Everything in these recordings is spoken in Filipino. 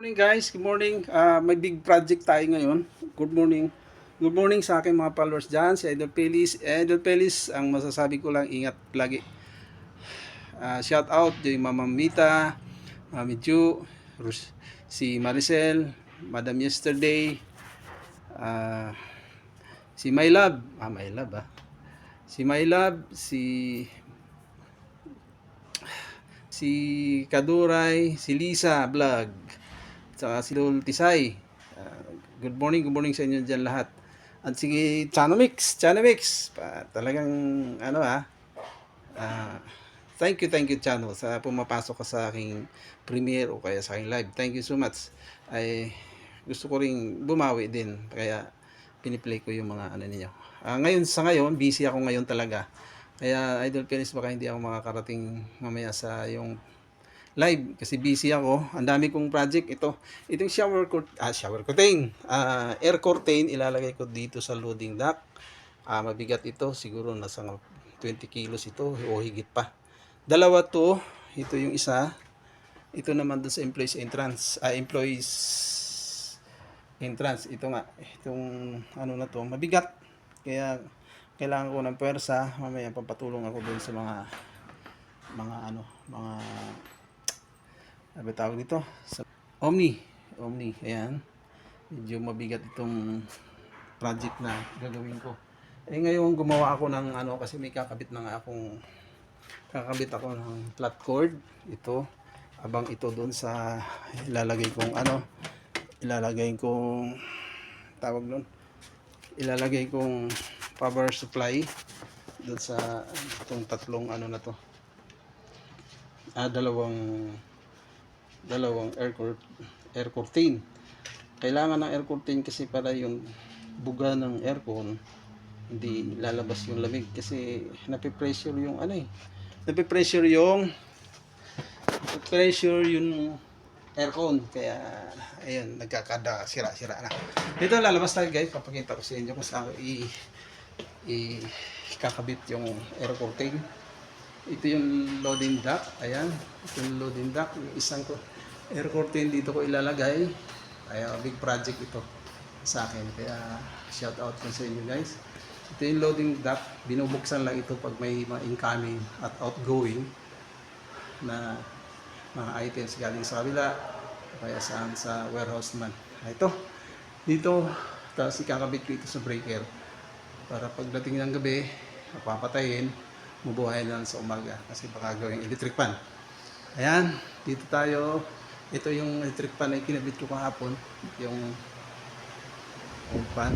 Morning guys, good morning. May big project tayo ngayon. Good morning. Good morning sa aking mga followers dyan, si Idol Pelis. Idol Pelis, ang masasabi ko lang, ingat lagi. Shout out yung Mama Mita, Mami Ju, si Maricel, Madam Yesterday, si My Love, My Love Si My Love, si Kaduray, si Lisa Vlog, saka si Lul Tisay. Good morning sa inyo dyan lahat. At sige, Chanomix, talagang ano thank you Chano sa pumapasok ka sa aking premiere o kaya sa aking live. Thank you so much. Ay gusto ko ring bumawi din kaya piniplay ko yung mga ano ninyo. Ngayon busy ako ngayon talaga. Kaya Idol Penis, baka hindi ako makakarating mamaya sa yung live kasi busy ako. Ang dami kong project ito. Itong shower curtain. Air curtain ilalagay ko dito sa loading dock. Mabigat ito, siguro nasa 20 kilos ito o higit pa. Dalawa to, ito yung isa. Ito naman doon sa employees entrance. Ito nga, itong ano na to, mabigat. Kaya kailangan ko ng pwersa. Mamaya papatulong ako doon sa mga ano tawag dito sa Omni, ayan, medyo mabigat itong project na gagawin ko. Ngayon gumawa ako ng ano kasi may kakabit ako ng flat cord ito, abang ito doon sa ilalagay kong power supply doon sa itong tatlong ano na to, dalawang air curtain. Kailangan ng air curtain kasi para yung buga ng aircon hindi lalabas yung lamig kasi napipressure yung aircon, kaya ayun, nagkakada sira na. Dito lalabas tayo guys, papakita ko sa inyo kung saan kakabit yung air curtain. Ito yung loading dock, ayan, ito yung loading dock, yung isang air curtain dito ko ilalagay. Kaya big project ito sa akin, kaya shout out ko sa inyo guys. Ito yung loading dock, binubuksan lang ito pag may mga incoming at outgoing na mga items galing sa kabila kaya saan sa warehouse naman. Ito dito, tapos ikakabit ko ito sa breaker para pagdating ng gabi papatayin, mabuhay lang sa umaga kasi baka gawing electric fan. Ayan, dito tayo. Ito yung electric fan na kinabit ko kahapon, yung fan.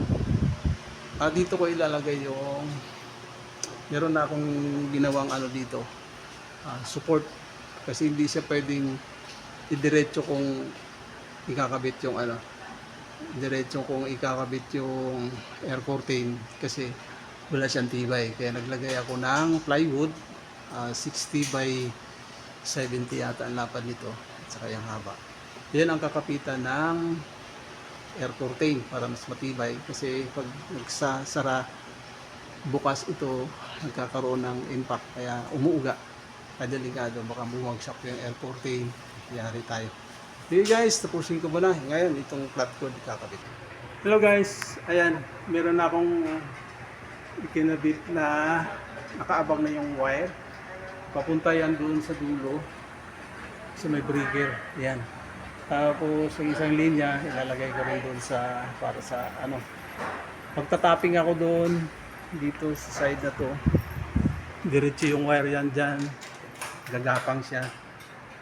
Dito ko ilalagay yung meron na akong ginawang ano dito, support, kasi hindi siya pwedeng idiretso kung ikakabit yung air curtain kasi wala siyang tibay. Kaya naglagay ako ng plywood, 60 by 70 yata ang lapad nito at saka yung haba. Yan ang kakapitan ng air curtain para mas matibay kasi pag nagsasara bukas ito nagkakaroon ng impact kaya umuuga. Delikado, baka bumagsak yung air curtain, yari tayo. Okay guys, tapusin ko ba na ngayon itong flat cord kakabit. Hello guys, ayan, meron na akong ikinabit na nakaabang na yung wire. Papunta yan doon sa dulo sa may breaker. Yan. Tapos sa isang linya ilalagay ko rin doon sa para sa ano. Pagtatapping ako doon dito sa side na to. Diretso yung wire yan dyan. Gagapang siya.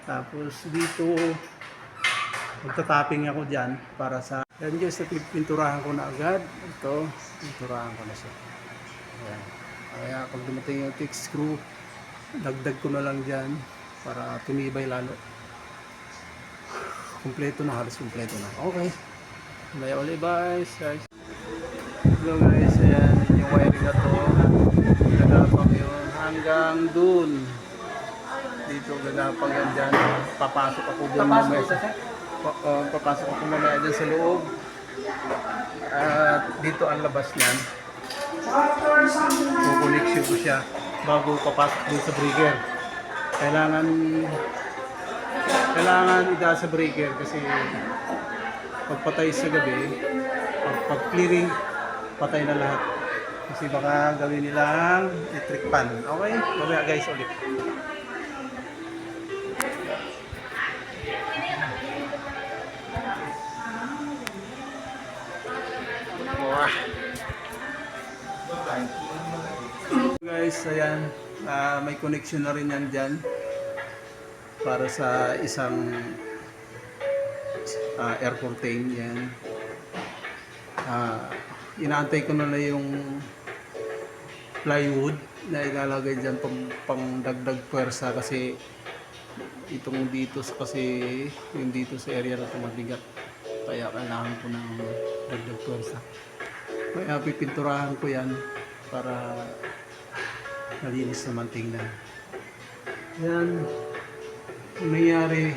Tapos dito magtatapping ako dyan para sa yan guys, pinturahan ko na agad. Ito, pinturahan ko na siya. Ayan. Kaya pag dumating yung thick screw, dagdag ko na lang dyan para tumibay lalo. Halos kumpleto na. Okay. Bye ulit guys. Hello guys, ayan yung wiring na to. Gagapang yun hanggang dun. Dito gagapang yan dyan. Papasok ako dun mamaya. Papasok ako mamaya dyan sa loob. At dito ang labas niyan. Kukoneksyon ko siya bago papasok dun sa breaker. Kailangan kailangan ida sa breaker kasi pagpatay sa gabi, pag clearing, patay na lahat. Kasi baka gawin nilang electric pan. Okay? Mamaya guys ulit. Wah. Guys, ayan. May connection na rin yan dyan para sa isang air curtain. Yan. Inaantay ko na lang yung plywood na ilalagay dyan pang dagdag pwersa kasi itong dito kasi yung dito sa area na ito mabigat, kaya kailangan ko ng dagdag pwersa. Kaya pipinturahan ko yan para malinis naman tingnan. Yan, kung nangyari,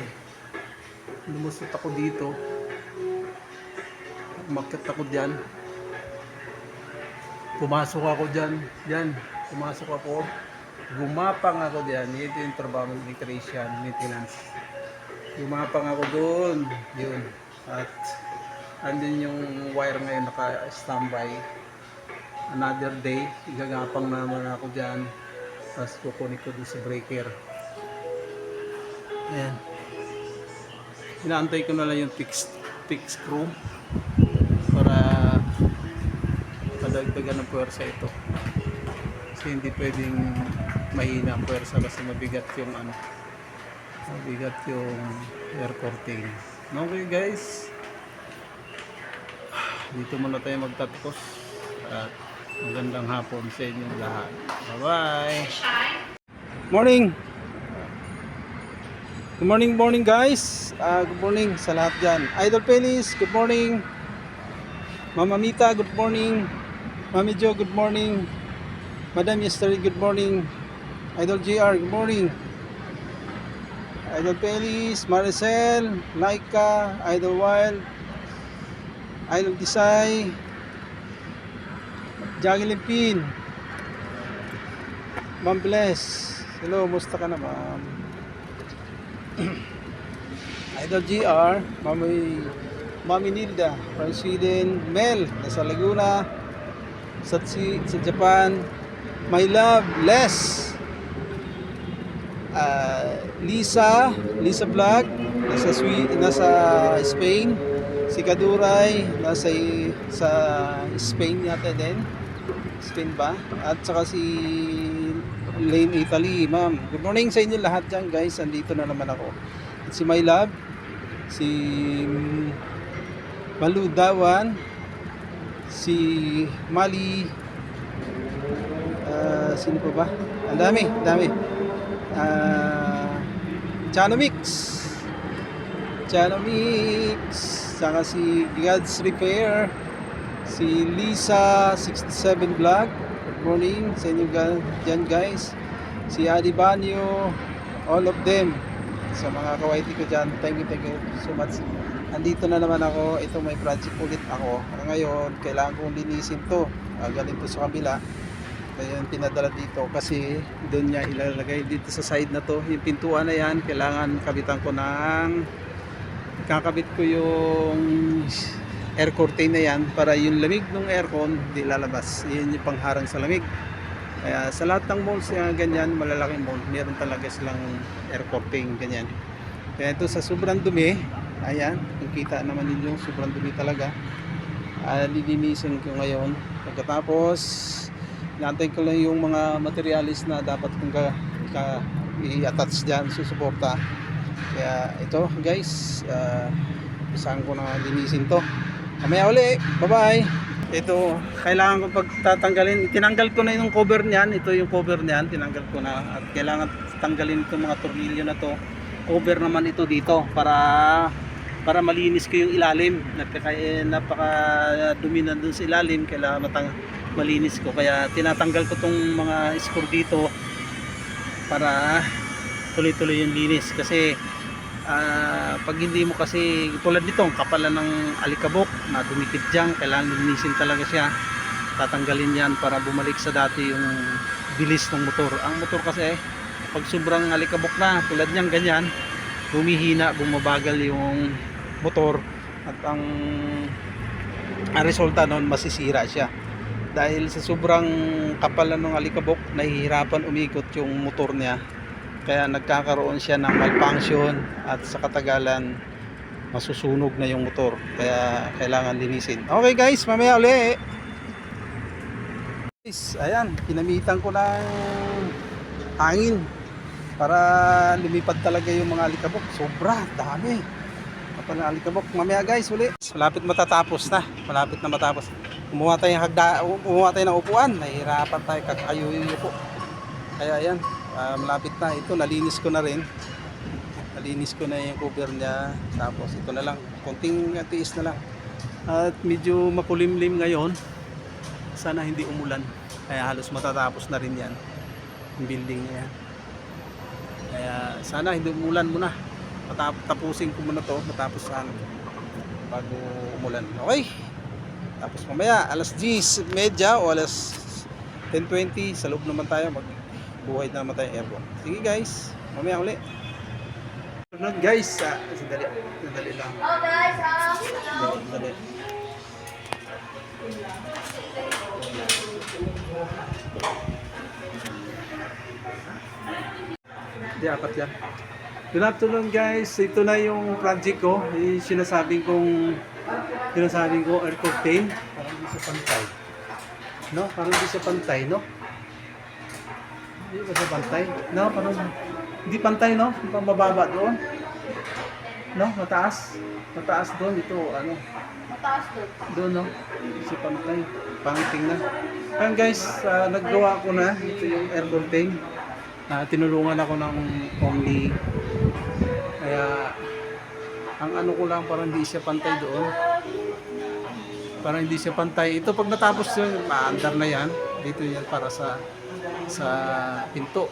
lumusot ako dito, umakyat ako dyan, pumasok ako dyan, pumasok ako, gumapang ako dyan. Ito yung trabaho ng electrician, maintenance. Gumapang ako doon, yun. At andun yung wire ngayon naka-standby. Another day, igagapang naman ako dyan. Tapos kukunik ko doon sa breaker. Ayan. Inaantay ko na lang yung fix screw para padagdagan ng puwersa ito. Kasi hindi pwedeng mahina ang puwersa kasi mabigat yung air curtain. Okay guys, dito muna tayo magtatapos at magandang hapon sa inyong lahat. Bye bye. Morning. Good morning guys. Good morning sa lahat dyan. Idol Penis, good morning. Mama Mita, good morning. Mami Jo, good morning. Madam Yesterday, good morning. Idol JR, good morning. Idol Pelis, Maricel, Laika, Idol Wild, Idol Desai, Jaggy Limpin, Ma'am Bless. Hello, musta ka na ma'am? Idol GR, Mami Nilda from Sweden, Mel nasa Laguna, sa Japan, my love Les, Lisa Vlog nasa Spain, si Kaduray nasa sa Spain yata din, Spain ba, at saka si Lane Italy. Ma'am, good morning sa inyo lahat dyan guys. Andito na naman ako. At si my love, si Malu Dawan, si Mali, sino pa ba? Ang dami. Chano Mix, saka si God's Repair, si Lisa 67 Vlog, good morning sa inyo dyan guys. Si Adi Banyo, all of them, sa mga kawaiti ko dyan, thank you so much. Andito na naman ako. Ito, may project ulit ako ngayon. Kailangan kong linisin to, galing to sa kabila, kaya yung pinadala dito kasi doon niya ilalagay dito sa side na to. Yung pintuan na yan, kailangan kabitan ko kakabit ko yung air curtain na yan para yung lamig ng aircon di lalabas. Yun yung pangharang sa lamig. Kaya sa lahat ng malls ganyan, malalaking mall, meron talaga silang air curtain ganyan. Kaya ito sa sobrang dumi, ayan, kung kita naman ninyo, sobrang dumi talaga. Lilinisin ko ngayon. Pagkatapos naantay ko lang yung mga materialis na dapat kong i-attach dyan, susuporta. Kaya ito guys, saan ko na linisin to. Mamaya uli, bye bye. Ito, kailangan ko pagtatanggalin, tinanggal ko na yung cover niyan. Ito yung cover niyan, tinanggal ko na. At kailangan tanggalin itong mga tornilyo na to. Cover naman ito dito para malinis ko yung ilalim. Napaka dumi na dun sa ilalim, kailangan malinis ko. Kaya tinatanggal ko tong mga screw dito para tuloy-tuloy yung linis. Kasi pag hindi mo kasi tulad nito, kapalan ng alikabok na dumikit dyan, kailangan linisin talaga siya. Tatanggalin yan para bumalik sa dati yung bilis ng motor. Ang motor kasi pag sobrang alikabok na tulad nyan ganyan, humihina, bumabagal yung motor at ang resulta nun masisira siya dahil sa sobrang kapal na ng alikabok, nahihirapan umikot yung motor niya, kaya nagkakaroon siya ng malfunction at sa katagalan masusunog na yung motor, kaya kailangan linisin. Okay guys, mamaya uli guys. Ayan, kinamitan ko ng hangin para lumipad talaga yung mga alikabok. Sobra dami kapag na alikabok. Mamaya guys uli, malapit matatapos na, malapit na matapos. Kumuha tayo ng upuan, nahihirapan tayo kakayuyo po. Kaya ayan, malapit na. Ito nalinis ko na rin, nalinis ko na yung cover niya, tapos ito na lang, konting tiis na lang. At medyo makulimlim ngayon, sana hindi umulan, kaya halos matatapos na rin yan yung building niya yan. Kaya sana hindi umulan muna, tapusin ko muna to, matapos sana bago umulan. Okay, tapos mamaya alas 10:30 o alas 10:20 sa loob naman tayo, magbuhay na naman tayo aircon. Sige guys, mamaya uli. Guys, sandali lang. Oh guys, Sandali. Di, apat yan. Good afternoon guys, ito na yung project ko. Sinasabing ko air curtain. Parang hindi siya pantay. No? Parang hindi siya pantay, no? Hindi ba siya pantay? No? Parang hindi pantay, no? Parang mababa doon. No? Mataas. Mataas doon. Ito, ano? mataas doon. Doon, no? Hindi siya pantay. Pangiting na. Ayan guys, naggawa ko na. Ito yung air curtain. Tinulungan ako ng Omni, kaya ang ano ko lang, parang hindi siya pantay doon, parang hindi siya pantay. Ito pag natapos yun, maandar na yan dito, yan para sa pinto,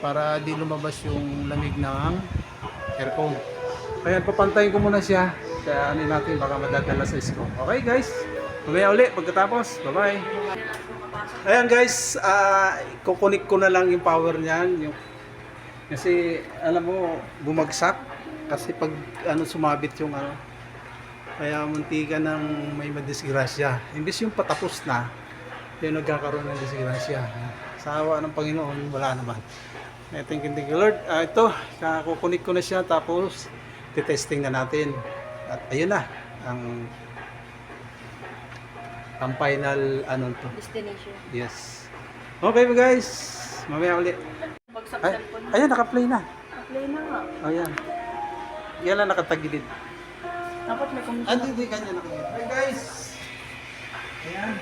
para di lumabas yung lamig ng aircon. Kaya papantayin ko muna siya, kaya ano natin, baka madadala sa isko. Okay guys, mamaya uli pagkatapos. Bye bye. Ayan guys, kukunik ko na lang yung power niyan, kasi alam mo bumagsak kasi pag sumabit yung kaya muntikan ng may madisgrasya. Imbis yung patapos na, yung nagkakaroon ng disgrasya. Sa awa ng Panginoon, wala naman. Thank you Lord. Ito, kukunik ko na siya, tapos titesting na natin. At ayun na ang final to. Destination. Yes. Okay guys, mamaya ulit. Bagsak Ay, cellphone. ayan, naka-play na. Play na nga. Ayan. Yan lang nakatagilid. Dapat may commission. Hindi kanya nakagilid. Hey guys. Ayan.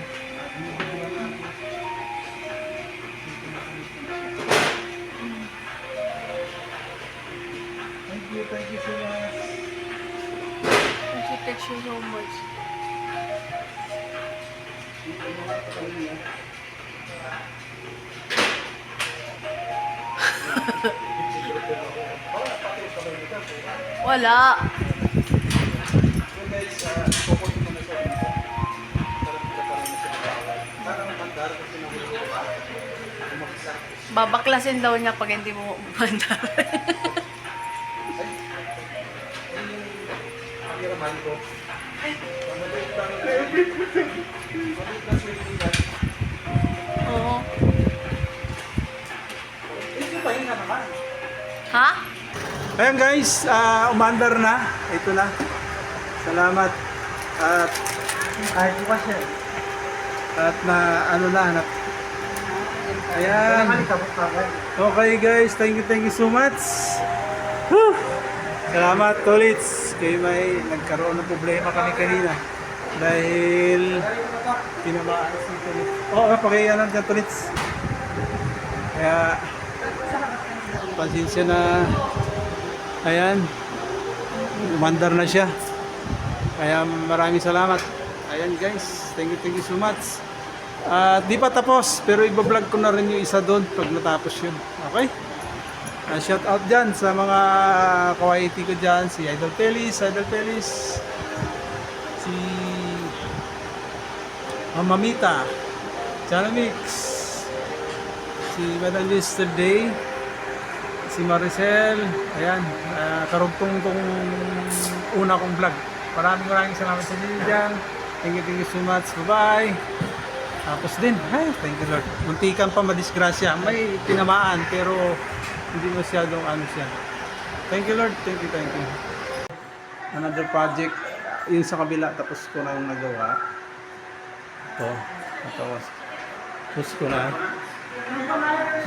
Thank you so much. Thank you so much. Wala. Babaklasin daw niya pag hindi mo umanda. Oo. Ha? Ayan guys, umandar na. Ito na. Salamat. At kahit bukas yan. At ayan. Okay guys, thank you so much. Whew. Salamat ulit. Kayo may nagkaroon ng problema kami kanina dahil tinamaan si Tulits. Pakiyanan dyan Tulits. Kaya pasensya na. Ayan, umandar na siya. Kaya maraming salamat. Ayan guys, thank you so much. Di pa tapos, pero ibablog ko na rin yung isa doon pag natapos yun. Okay? Shout out dyan sa mga kawaiti ko dyan, si Idol Pelis, si Mamita, Chanamix, si Madam Mr. Day, si si Maricel. Ayan, karugtong tong una kong vlog. Maraming salamat sa inyo dyan. Thank you so much. Bye-bye. Tapos din, ay, thank you Lord. Muntikan pa madisgrasya. May tinamaan pero hindi masyadong ano siya. Thank you Lord, thank you. Another project, yun sa kabila, tapos ko na yung nagawa. Ito, tapos ko na.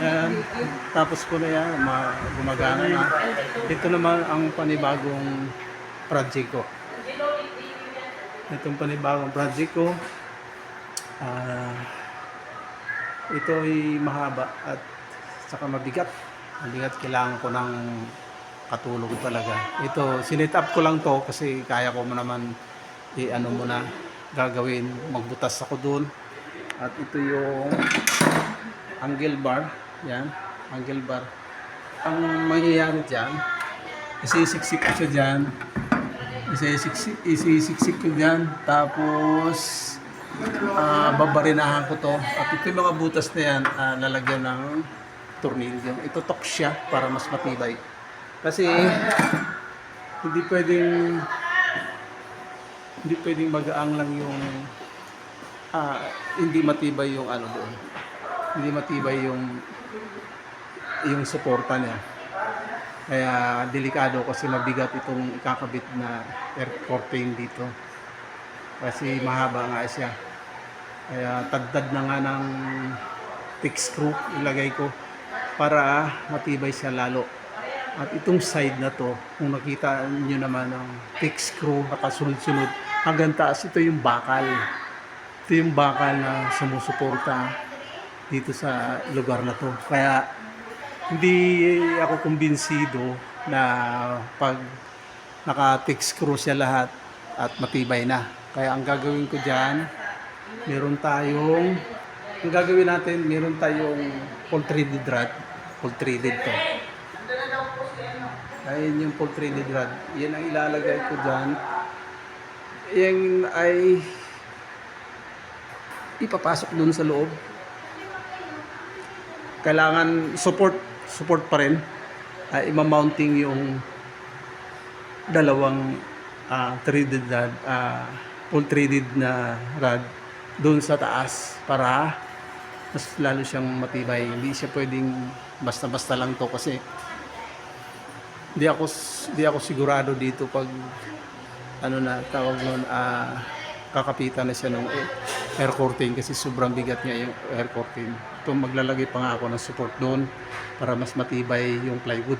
Ayan, tapos ko na yan, gumagana na. Ito naman ang panibagong project ko. Itong panibagong project ko. Ito ay mahaba at saka mabigat. Kailangan ko ng katulong talaga. Ito, sinet up ko lang to kasi kaya ko mo naman i-ano mo na gagawin. Magbutas ako dun. At ito yung angle bar. Yan, angle bar. Ang mangyayari dyan, isisiksik ko siya dyan. Isisiksik ko dyan. Tapos babarinahan ko to at ito yung mga butas na yan lalagyan ng tornilyo. Itutok siya para mas matibay kasi hindi pwedeng magaang lang yung hindi matibay yung ano doon, hindi matibay yung suporta niya, kaya delikado kasi mabigat itong ikakabit na air curtain dito kasi mahaba nga siya. Kaya tagdad na nga ng thick screw ilagay ko para matibay siya lalo. At itong side na to, kung nakita niyo naman ng thick screw nakasunod-sunod hanggang taas, ito yung bakal. Ito yung bakal na sumusuporta dito sa lugar na to. Kaya hindi ako kumbinsido na pag naka-thick screw siya lahat at matibay na. Kaya ang gagawin ko dyan, meron tayong pull-threaded rod. Pull-threaded to. Ayun yung pull-threaded rod. Yan ang ilalagay ko dyan. Yan ay ipapasok dun sa loob. Kailangan support pa rin. Ima-mounting yung dalawang threaded rod, pull-threaded na rod doon sa taas para mas lalo siyang matibay. Hindi siya pwedeng basta-basta lang to kasi di ako sigurado dito pag ano na tawag nun, kakapitan na siya ng air curtain kasi sobrang bigat niya yung air curtain. Ito maglalagay pa nga ako ng support doon para mas matibay yung plywood.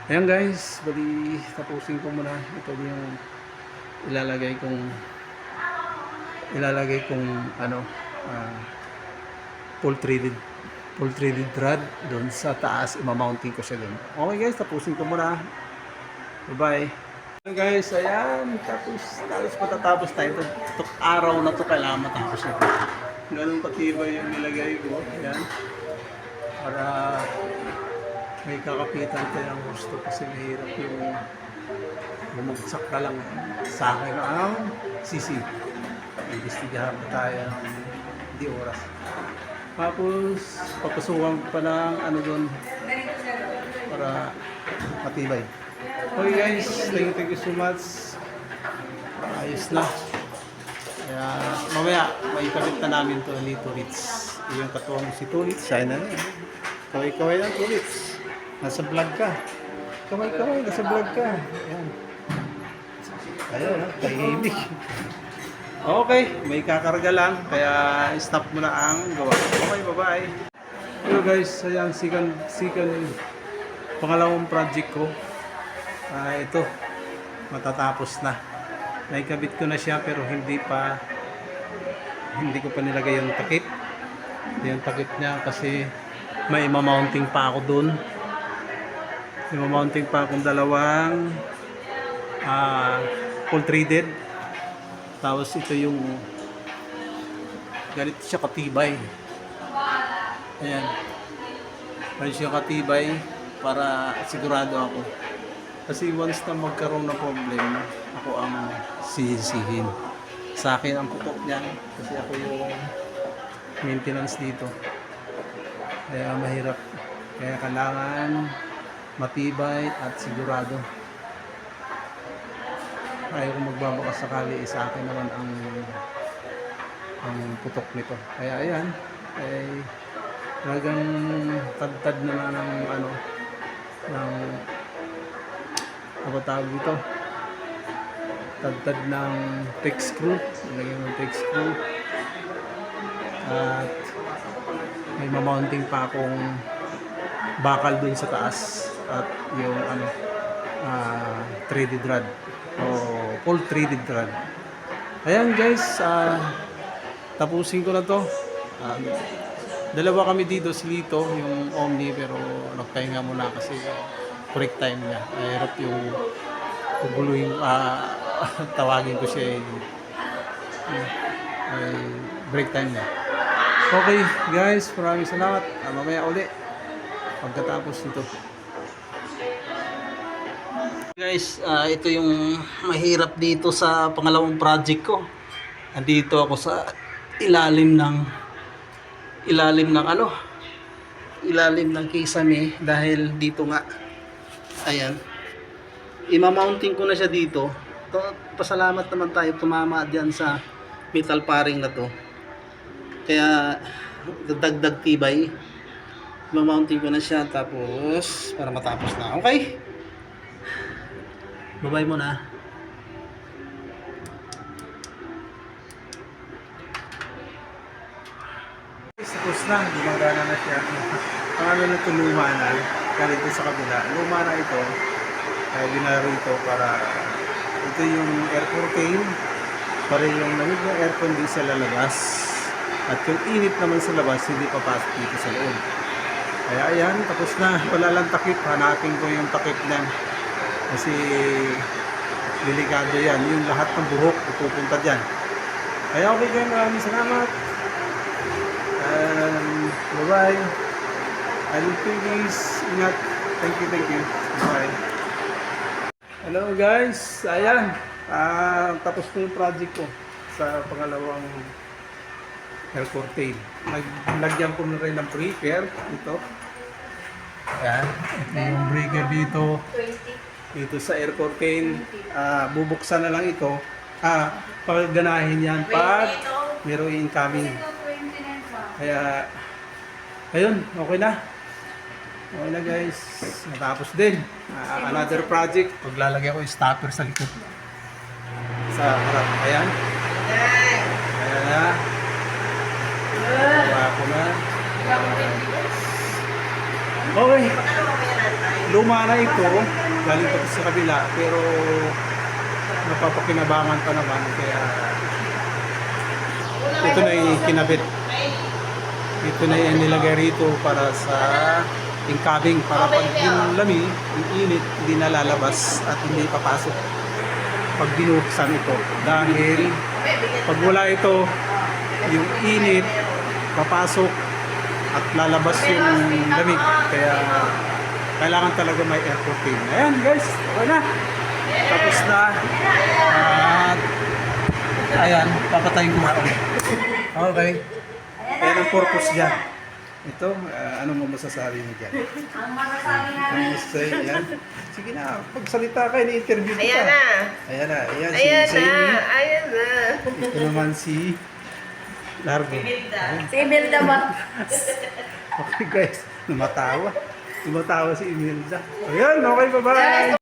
Ayan guys, bali tapusin ko muna. Ito yung ilalagay kong ano, pull-threaded rod doon sa taas. Ima-mounting ko siya doon. Okay guys, tapusin ko muna. Bye-bye. Guys, ayan, tapos matatapos tayo. Ito araw na to kailangan matapos ito. Ganun patibay yung nilagay ko. Ayan. Para may kakapitan tayo ng gusto kasi mahirap yung bumagsak ka lang sa akin ang sisi. Imbestigahan pa tayo ng di oras. Tapos papasukan pa ng ano doon para matibay. Okay guys, thank you so much. Ayos na. Kaya mamaya may kabit na namin to ni Tulits. Yung katuwang si Tulits, siya na yan. Kaway-kaway lang Tulits. Nasa vlog ka. Kaway-kaway, nasa vlog ka. Ayan. Ayun, tahimik. Okay, may kakarga lang. Kaya stop mo na ang gawa. Okay, bye-bye. Hello guys, ayan, second pangalawang project ko. Ito, matatapos na. Naikabit ko na siya pero hindi ko pa nilagay yung takip. Yung takip niya kasi may ima-mounting pa ako dun. Ima-mounting pa akong dalawang pull-threaded. Tapos ito yung ganito siya katibay. Ayan. Ganito siya katibay para sigurado ako. Kasi once na magkaroon ng problem, ako ang sisihin. Sa akin ang putok niyan kasi ako yung maintenance dito. Kaya mahirap. Kaya kailangan matibay at sigurado. Ayaw kong magbabaka sakali, sa akin naman ang putok nito. Kaya ayan, ay talagang tad na ng ng ano tawag dito, tad ng tech screw, ilagay ng tech screw, at may mamounting pa akong bakal dun sa taas at yung 3D rod o full 3D rod. Ayan guys, tapusin ko na to. Dalawa kami dito, si Lito, yung Omni, pero nagpahinga muna kasi break time niya. Hirap yung kuguluhin, tawagin ko siya break time niya. Okay guys, maraming salamat. Mamaya uli pagkatapos nito. Guys, ito yung mahirap dito sa pangalawang project ko. Andito ako sa ilalim ng kisame dahil dito nga, ayan, ima-mounting ko na siya dito. Pasalamat naman tayo, tumama dyan sa metal paring na to, kaya dagdag tibay. Ima-mounting ko na siya tapos para matapos na. Okay, babay mo na. Tapos na, gumagana na siya. Ang ano na ito, luma na. Kaya ito sa kabila. Luma na ito. Kaya ginaro ito para ito yung air curtain. Para yung lamig ng aircon din sa lalabas. At yung init naman sa labas, hindi papasok dito sa loob. Kaya ayan, tapos na. Wala lang takip. Hanapin ko yung takip lang. Kasi delikado yan. Yung lahat ng buhok pupunta dyan. Kaya okay guys, maraming salamat. Bye-bye. I love you guys. Ingat. Thank you. Bye. Hello guys. Ayan. Tapos na yung project ko sa pangalawang air curtain. Naglagyan ko na rin ng breaker. Ito. Ayan. Ito yung breaker dito. Dito sa air curtain. Bubuksan na lang ito. Pagganahin yan pag mayroong incoming. Kaya, ayun, okay na. Okay na guys. Natapos din. Another project. Paglalagay ko yung stopper sa likod. Sa harap. Ayan. Ayan na. Gawa ko na. Okay. Luma na ito. Galing pa sa kabila. Pero, napapakinabangan pa naman. Kaya, ito na yung kinabit. Ito na yung nilagay rito para sa incoming, para pag yung lamig, yung init, hindi nalalabas at hindi papasok pag binuksan ito. Dahil pag wala ito, yung init, papasok at lalabas yung lamig. Kaya kailangan talaga may air curtain. Ayan guys, okay na. Tapos na. At ayan, papatayin ko na ulit. Okay. Ayan ang purpose dyan. Ito, ano mo masasabi mo dyan? Ang masasabi namin. Yan. Sige na, pagsalita ka, ini-interview kita. Ayan na. Ayan na. Ayan, Ayan si na. Amy. Ayan na. Ito naman si Largo. Si Imelda ba? Okay guys, lumatawa. Lumatawa si Imelda. Ayan, okay, bye-bye.